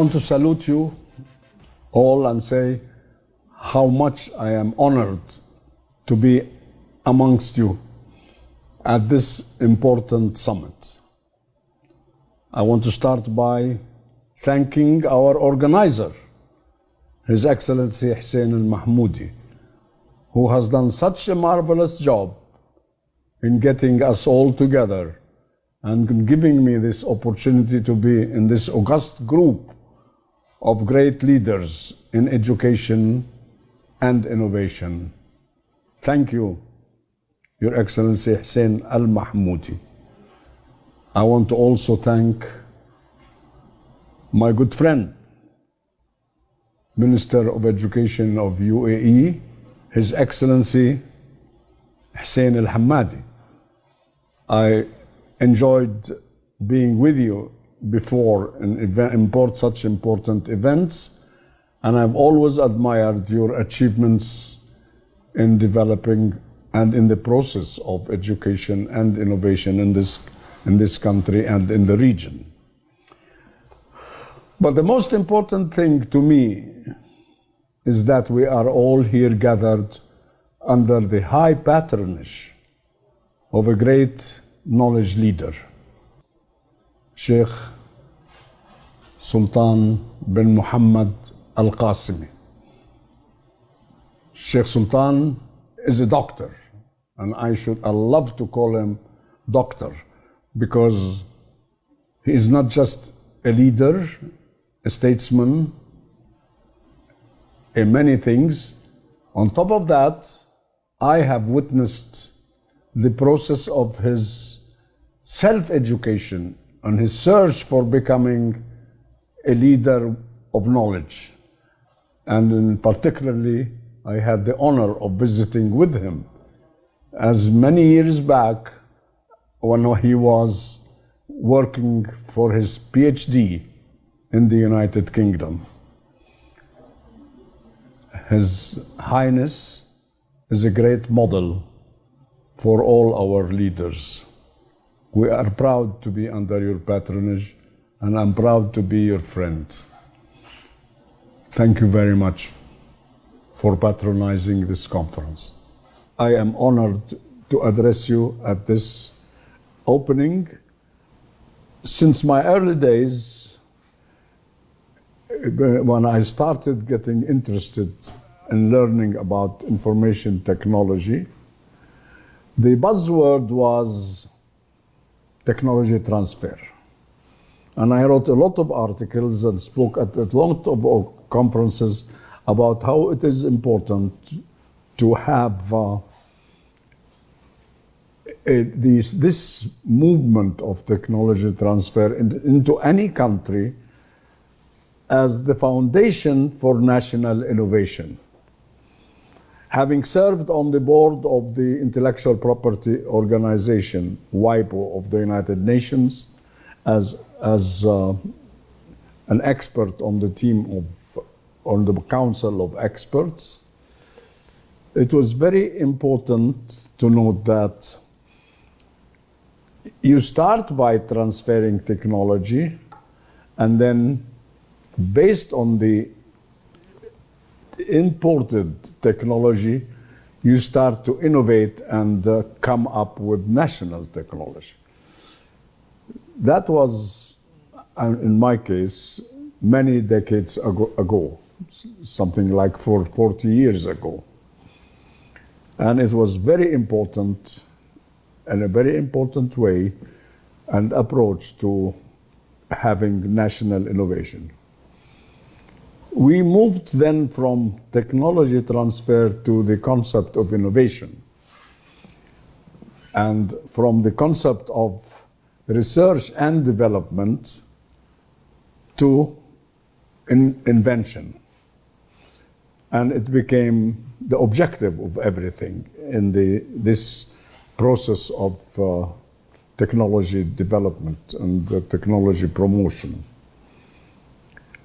want to salute you all and say how much I am honored to be amongst you at this important summit. I want to start by thanking our organizer, His Excellency Hussein al-Mahmoudi, who has done such a marvelous job in getting us all together and giving me this opportunity to be in this august group of great leaders in education and innovation. Thank you, Your Excellency Hussein al-Mahmoudi. I want to also thank my good friend, Minister of Education of UAE, His Excellency Hussein al-Hammadi. I enjoyed being with you before in such important events, and I've always admired your achievements in developing and in the process of education and innovation in this country and in the region. But the most important thing to me is that we are all here gathered under the high patronage of a great knowledge leader, Sheikh Sultan bin Muhammad al-Qasimi. Sheikh Sultan is a doctor, and I love to call him doctor, because he is not just a leader, a statesman, in many things. On top of that, I have witnessed the process of his self-education and his search for becoming a leader of knowledge. And particularly, I had the honor of visiting with him as many years back when he was working for his PhD in the United Kingdom. His Highness is a great model for all our leaders. We are proud to be under your patronage, and I'm proud to be your friend. Thank you very much for patronizing this conference. I am honored to address you at this opening. Since my early days, when I started getting interested in learning about information technology, the buzzword was technology transfer. And I wrote a lot of articles and spoke at a lot of conferences about how it is important to have this movement of technology transfer into any country as the foundation for national innovation. Having served on the board of the Intellectual Property Organization, WIPO, of the United Nations, as an expert on the team on the Council of Experts, it was very important to note that you start by transferring technology, and then based on the imported technology, you start to innovate and come up with national technology. That was, in my case, many decades ago, something like 40 years ago. And it was very important, in a very important way, and approach to having national innovation. We moved then from technology transfer to the concept of innovation, and from the concept of research and development to invention. And it became the objective of everything in this process of technology development and technology promotion.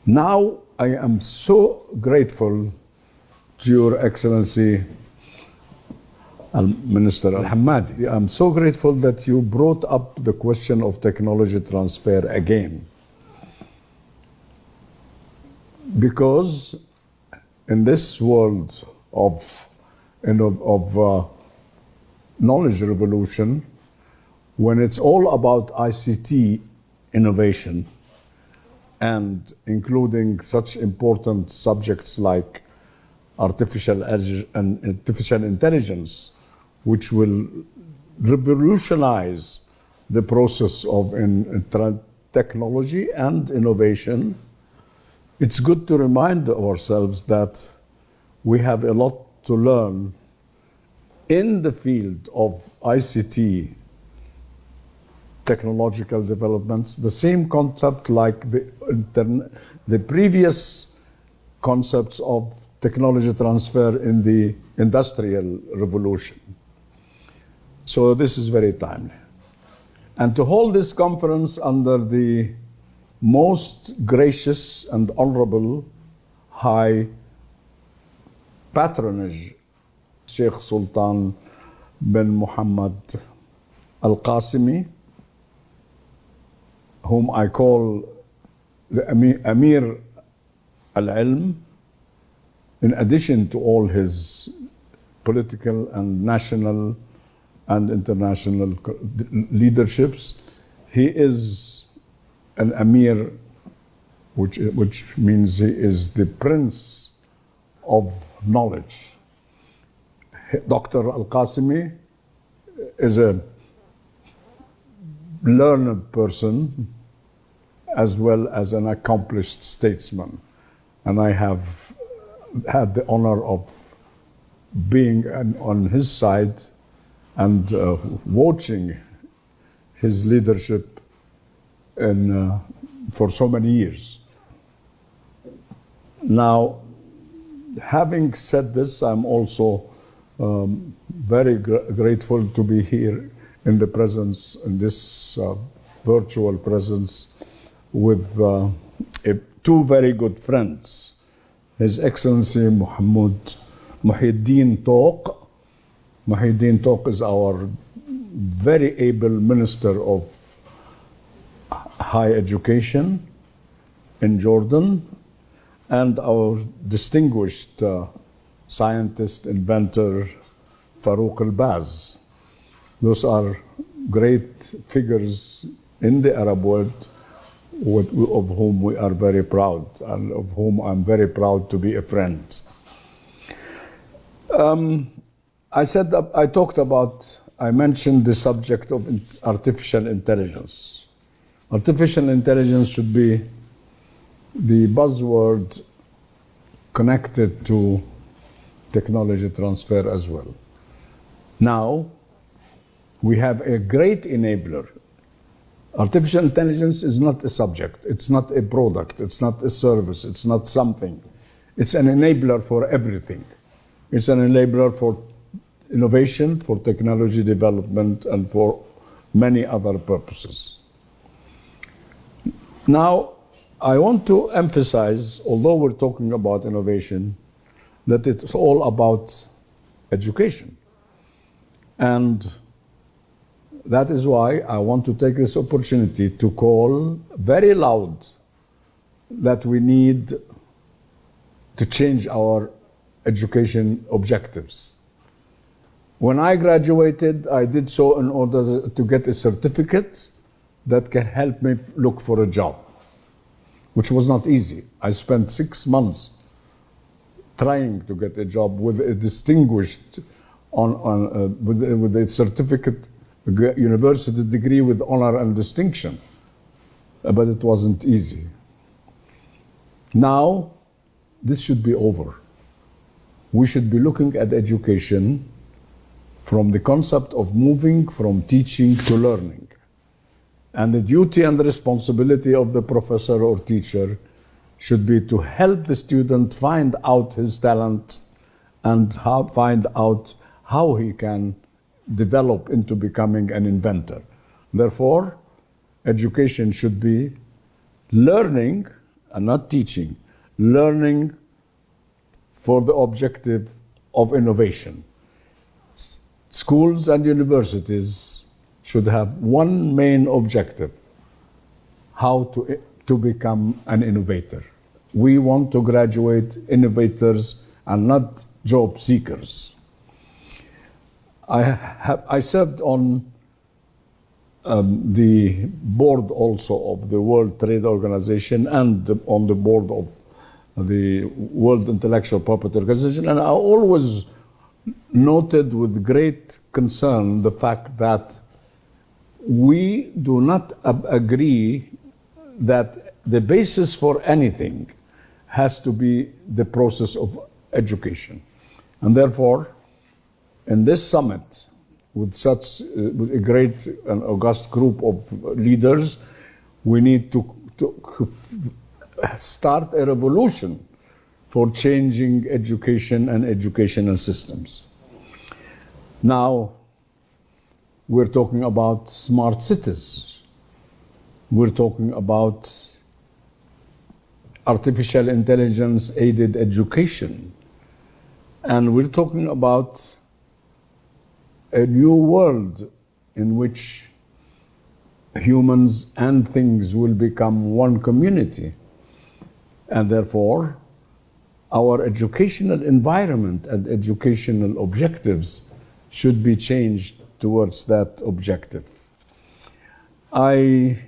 Now, I am so grateful to Your Excellency Minister al-Hammadi. I'm so grateful that you brought up the question of technology transfer again. Because in this world of knowledge revolution, when it's all about ICT innovation and including such important subjects like artificial intelligence, which will revolutionize the process of technology and innovation, it's good to remind ourselves that we have a lot to learn in the field of ICT technological developments, the same concept like the previous concepts of technology transfer in the Industrial Revolution. So this is very timely. And to hold this conference under the most gracious and honorable high patronage, Sheikh Sultan bin Muhammad Al-Qasimi, whom I call the Amir Al-Ilm, in addition to all his political and national and international leaderships, he is an Amir, which means he is the Prince of Knowledge. Dr. Al-Qasimi is a learned person as well as an accomplished statesman. And I have had the honor of being on his side and watching his leadership for so many years. Now, having said this, I'm also very grateful to be here in the presence, in this virtual presence, with two very good friends, His Excellency Muhyiddin Toq. Muhyiddin Toq is our very able Minister of Higher Education in Jordan, and our distinguished scientist, inventor, Farouk Al-Baz. Those are great figures in the Arab world of whom we are very proud and of whom I'm very proud to be a friend. I mentioned the subject of artificial intelligence. Artificial intelligence should be the buzzword connected to technology transfer as well. Now, we have a great enabler. Artificial intelligence is not a subject, it's not a product, it's not a service, it's not something. It's an enabler for everything. It's an enabler for innovation, for technology development, and for many other purposes. Now, I want to emphasize, although we're talking about innovation, that it's all about education. And that is why I want to take this opportunity to call very loud that we need to change our education objectives. When I graduated, I did so in order to get a certificate that can help me look for a job, which was not easy. I spent 6 months trying to get a job with a distinguished, with a certificate, university degree with honor and distinction, but it wasn't easy. Now, this should be over. We should be looking at education from the concept of moving from teaching to learning. And the duty and the responsibility of the professor or teacher should be to help the student find out his talent and find out how he can develop into becoming an inventor. Therefore, education should be learning and not teaching, learning for the objective of innovation. Schools and universities should have one main objective: how to become an innovator, We want to graduate innovators and not job seekers. I served on the board also of the World Trade Organization and on the board of the World Intellectual Property Organization, and I always noted with great concern the fact that we do not agree that the basis for anything has to be the process of education. And therefore, in this summit, with such with a great and august group of leaders, we need to start a revolution for changing education and educational systems. Now, we're talking about smart cities. We're talking about artificial intelligence aided education. And we're talking about a new world in which humans and things will become one community. And therefore, our educational environment and educational objectives should be changed towards that objective. I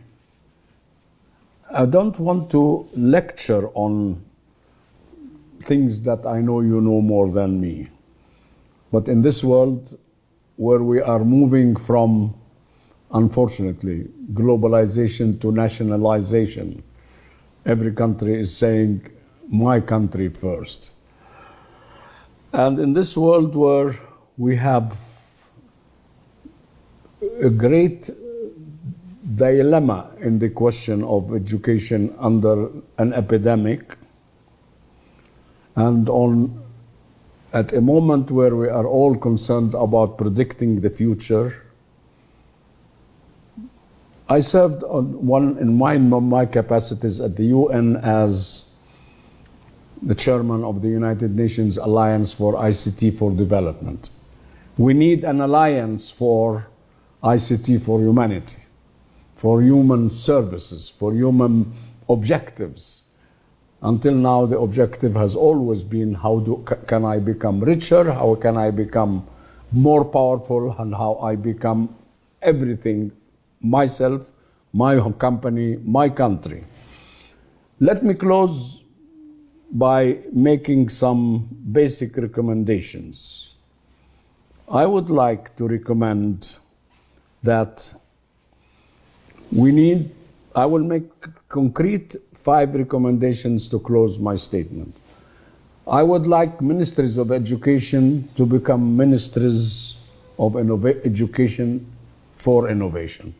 don't want to lecture on things that I know you know more than me. But in this world where we are moving from, unfortunately, globalization to nationalization, every country is saying, my country first. And in this world where we have a great dilemma in the question of education under an epidemic, and at a moment where we are all concerned about predicting the future, I served in my capacities at the UN as the chairman of the United Nations Alliance for ICT for Development. We need an alliance for ICT for humanity, for human services, for human objectives. Until now, the objective has always been can I become richer, how can I become more powerful, and how I become everything, myself, my company, my country. Let me close by making some basic recommendations. I would like to recommend that I will make concrete 5 recommendations to close my statement. I would like ministries of education to become ministries of education for innovation.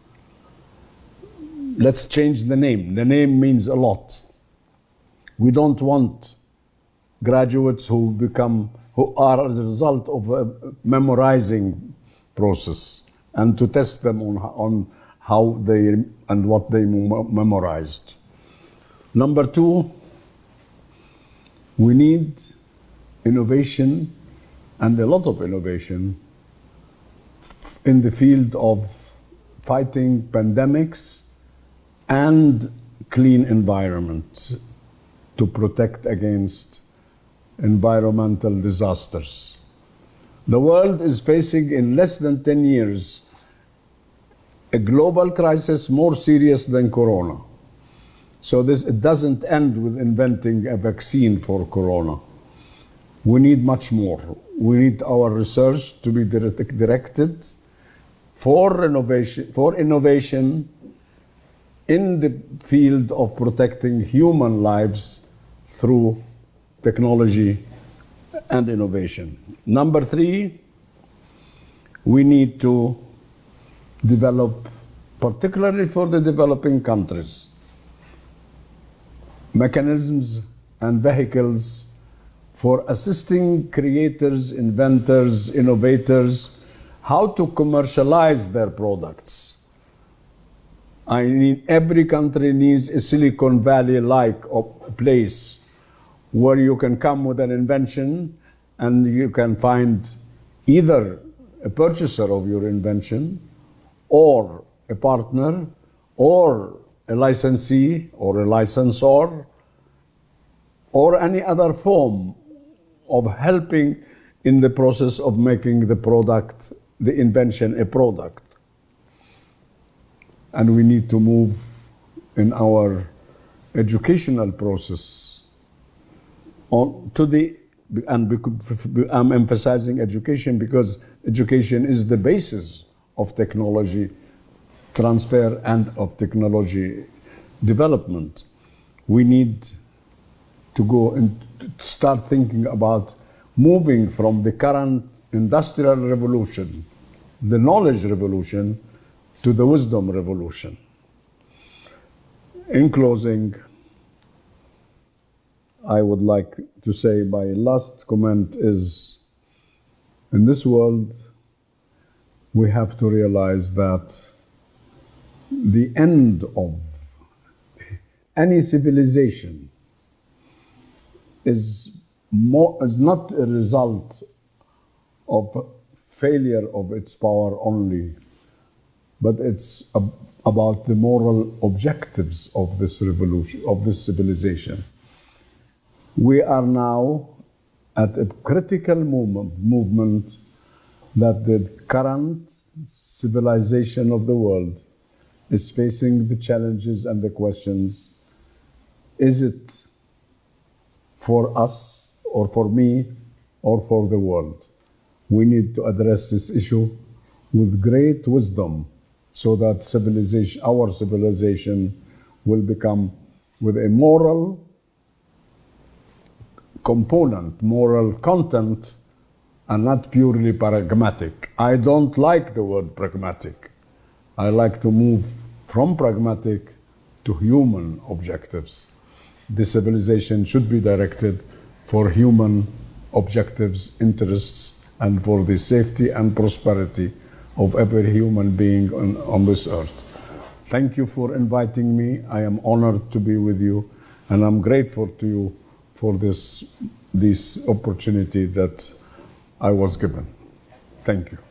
Let's change the name. The name means a lot. We don't want graduates who are the result of a memorizing process and to test them on how they and what they memorized. Number 2, we need innovation and a lot of innovation in the field of fighting pandemics and clean environment to protect against environmental disasters. The world is facing in less than 10 years a global crisis more serious than Corona. So it doesn't end with inventing a vaccine for Corona. We need much more. We need our research to be directed for innovation in the field of protecting human lives through technology and innovation. Number 3, we need to develop, particularly for the developing countries, mechanisms and vehicles for assisting creators, inventors, innovators, how to commercialize their products. Every country needs a Silicon Valley-like place where you can come with an invention and you can find either a purchaser of your invention or a partner or a licensee or a licensor or any other form of helping in the process of making the product, the invention, a product. And we need to move in our educational process on to the, and I'm emphasizing education because education is the basis of technology transfer and of technology development. We need to go and start thinking about moving from the current industrial revolution, the knowledge revolution, to the wisdom revolution. In closing, I would like to say my last comment is, in this world, we have to realize that the end of any civilization is not a result of failure of its power only, but it's about the moral objectives of this revolution, of this civilization. We are now at a critical movement that the current civilization of the world is facing the challenges and the questions. Is it for us, or for me, or for the world? We need to address this issue with great wisdom so that civilization, our civilization, will become with a moral component, moral content, and not purely pragmatic. I don't like the word pragmatic. I like to move from pragmatic to human objectives. The civilization should be directed for human objectives, interests, and for the safety and prosperity of every human being on this earth. Thank you for inviting me. I am honored to be with you, and I'm grateful to you for this opportunity that I was given. Thank you.